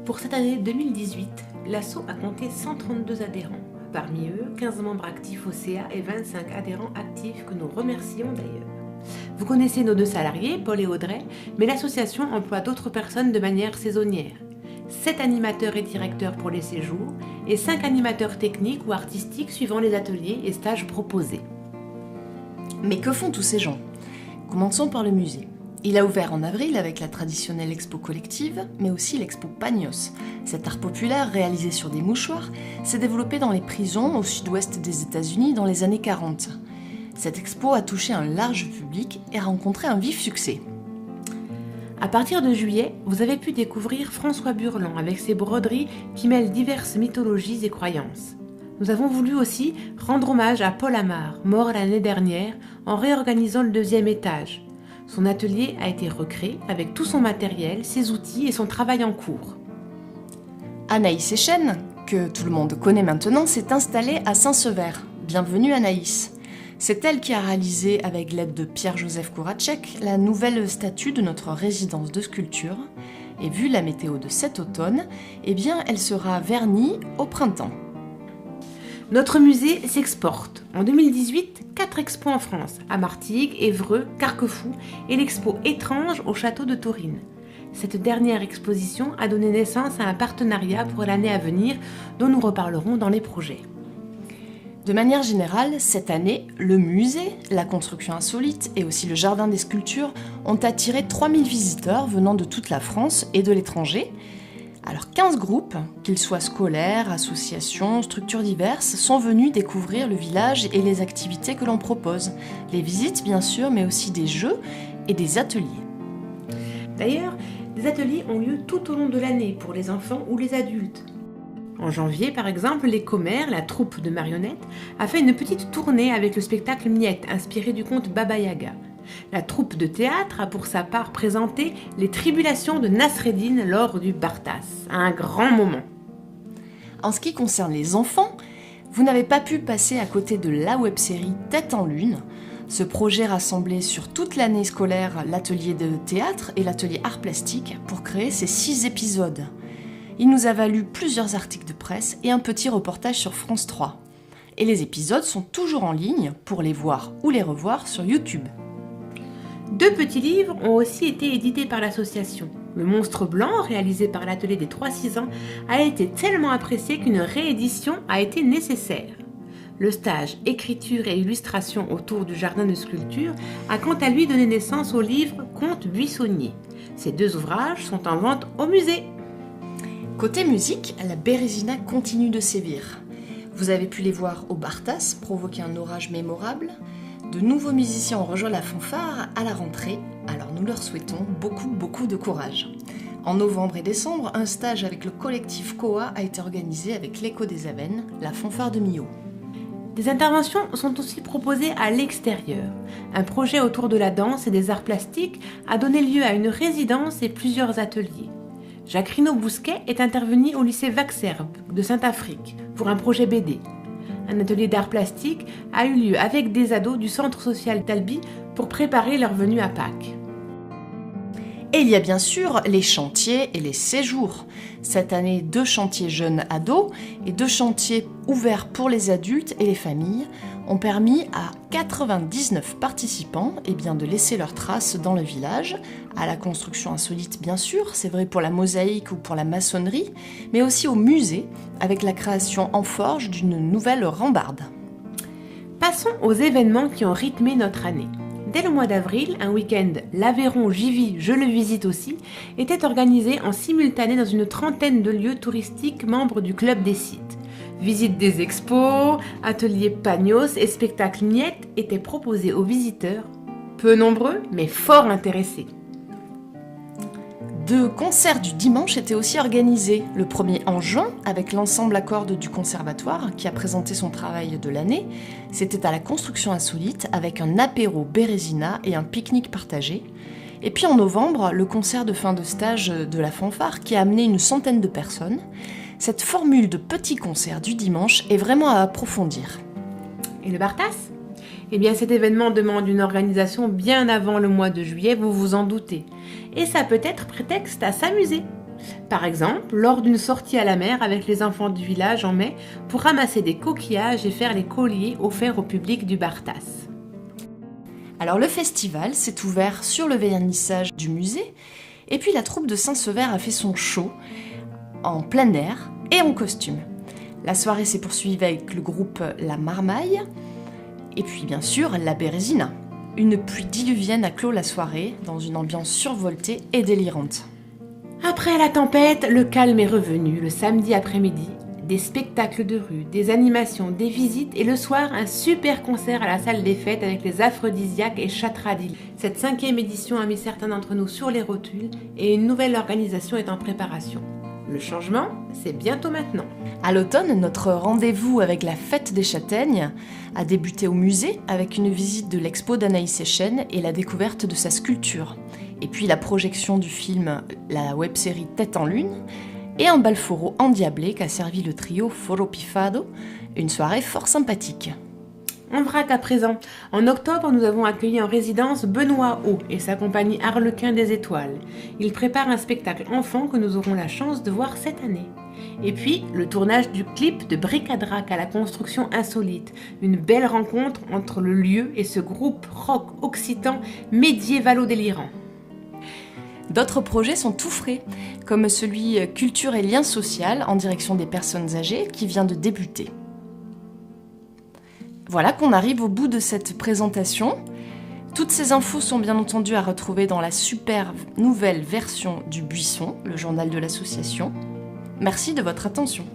Pour cette année 2018, l'asso a compté 132 adhérents. Parmi eux, 15 membres actifs au CA et 25 adhérents actifs que nous remercions d'ailleurs. Vous connaissez nos deux salariés, Paul et Audrey, mais l'association emploie d'autres personnes de manière saisonnière. 7 animateurs et directeurs pour les séjours et 5 animateurs techniques ou artistiques suivant les ateliers et stages proposés. Mais que font tous ces gens ? Commençons par le musée. Il a ouvert en avril avec la traditionnelle expo collective, mais aussi l'expo Pagnos. Cet art populaire réalisé sur des mouchoirs s'est développé dans les prisons au sud-ouest des États-Unis dans les années 40. Cette expo a touché un large public et rencontré un vif succès. À partir de juillet, vous avez pu découvrir François Burland avec ses broderies qui mêlent diverses mythologies et croyances. Nous avons voulu aussi rendre hommage à Paul Amar, mort l'année dernière, en réorganisant le 2e étage. Son atelier a été recréé avec tout son matériel, ses outils et son travail en cours. Anaïs Echen, que tout le monde connaît maintenant, s'est installée à Saint-Sever. Bienvenue Anaïs. C'est elle qui a réalisé, avec l'aide de Pierre-Joseph Kourachek, la nouvelle statue de notre résidence de sculpture. Et vu la météo de cet automne, elle sera vernie au printemps. Notre musée s'exporte. En 2018, 4 expos en France, à Martigues, Évreux, Carquefou et l'expo Étrange au château de Taurine. Cette dernière exposition a donné naissance à un partenariat pour l'année à venir dont nous reparlerons dans les projets. De manière générale, cette année, le musée, la construction insolite et aussi le jardin des sculptures ont attiré 3000 visiteurs venant de toute la France et de l'étranger. Alors 15 groupes, qu'ils soient scolaires, associations, structures diverses, sont venus découvrir le village et les activités que l'on propose. Les visites bien sûr, mais aussi des jeux et des ateliers. D'ailleurs, des ateliers ont lieu tout au long de l'année pour les enfants ou les adultes. En janvier, par exemple, les Commères, la troupe de marionnettes, a fait une petite tournée avec le spectacle Miette, inspiré du conte Baba Yaga. La troupe de théâtre a pour sa part présenté les tribulations de Nasreddin lors du Bartas. Un grand moment. En ce qui concerne les enfants, vous n'avez pas pu passer à côté de la web-série Tête en Lune. Ce projet rassemblait sur toute l'année scolaire l'atelier de théâtre et l'atelier art plastique pour créer ces 6 épisodes. Il nous a valu plusieurs articles de presse et un petit reportage sur France 3. Et les épisodes sont toujours en ligne pour les voir ou les revoir sur YouTube. 2 petits livres ont aussi été édités par l'association. Le Monstre Blanc, réalisé par l'atelier des 3-6 ans, a été tellement apprécié qu'une réédition a été nécessaire. Le stage Écriture et illustration autour du jardin de sculpture a quant à lui donné naissance au livre Contes buissonniers. Ces 2 ouvrages sont en vente au musée. Côté musique, la Bérésina continue de sévir. Vous avez pu les voir au Bartas, provoquer un orage mémorable. De nouveaux musiciens ont rejoint la fanfare à la rentrée, alors nous leur souhaitons beaucoup de courage. En novembre et décembre, un stage avec le collectif Koa a été organisé avec l'Écho des Avennes, la fanfare de Millau. Des interventions sont aussi proposées à l'extérieur. Un projet autour de la danse et des arts plastiques a donné lieu à une résidence et plusieurs ateliers. Jacques Rinaud-Bousquet est intervenu au lycée Vaxerbe de Saint-Afrique pour un projet BD. Un atelier d'art plastique a eu lieu avec des ados du centre social d'Albi pour préparer leur venue à Pâques. Et il y a bien sûr les chantiers et les séjours. Cette année, 2 chantiers jeunes ados et 2 chantiers ouverts pour les adultes et les familles ont permis à 99 participants de laisser leurs traces dans le village, à la construction insolite bien sûr, c'est vrai pour la mosaïque ou pour la maçonnerie, mais aussi au musée avec la création en forge d'une nouvelle rambarde. Passons aux événements qui ont rythmé notre année. Dès le mois d'avril, un week-end L'Aveyron, j'y vis, je le visite aussi, était organisé en simultané dans une trentaine de lieux touristiques membres du Club des Sites. Visite des expos, ateliers Pagnos et spectacles Miette étaient proposés aux visiteurs, peu nombreux mais fort intéressés. 2 concerts du dimanche étaient aussi organisés. Le premier en juin, avec l'ensemble à cordes du conservatoire, qui a présenté son travail de l'année. C'était à la construction insolite, avec un apéro Bérésina et un pique-nique partagé. Et puis en novembre, le concert de fin de stage de la fanfare, qui a amené une centaine de personnes. Cette formule de petits concerts du dimanche est vraiment à approfondir. Et le Bartas ? Cet événement demande une organisation bien avant le mois de juillet, vous vous en doutez. Et ça peut être prétexte à s'amuser. Par exemple, lors d'une sortie à la mer avec les enfants du village en mai pour ramasser des coquillages et faire les colliers offerts au public du Bartas. Alors le festival s'est ouvert sur le vernissage du musée, et puis la troupe de Saint-Sever a fait son show en plein air et en costume. La soirée s'est poursuivie avec le groupe La Marmaille, et puis bien sûr la Bérésina. Une pluie diluvienne a clos la soirée dans une ambiance survoltée et délirante. Après la tempête, le calme est revenu le samedi après-midi. Des spectacles de rue, des animations, des visites et le soir, un super concert à la salle des fêtes avec les Aphrodisiaques et Chatradil. Cette 5e édition a mis certains d'entre nous sur les rotules et une nouvelle organisation est en préparation. Le changement, c'est bientôt maintenant. À l'automne, notre rendez-vous avec la fête des châtaignes a débuté au musée avec une visite de l'expo d'Anaïs Echen et la découverte de sa sculpture. Et puis la projection du film, la web-série Tête en Lune, et un bal foro endiablé qu'a servi le trio Foro Pifado, une soirée fort sympathique. En vrac à présent, en octobre, nous avons accueilli en résidence Benoît Haut et sa compagnie Harlequin des Étoiles. Il prépare un spectacle enfant que nous aurons la chance de voir cette année. Et puis, le tournage du clip de Bric-à-Drac à la construction insolite. Une belle rencontre entre le lieu et ce groupe rock occitan médiévalo-délirant. D'autres projets sont tout frais, comme celui Culture et lien social en direction des personnes âgées qui vient de débuter. Voilà qu'on arrive au bout de cette présentation. Toutes ces infos sont bien entendu à retrouver dans la super nouvelle version du Buisson, le journal de l'association. Merci de votre attention.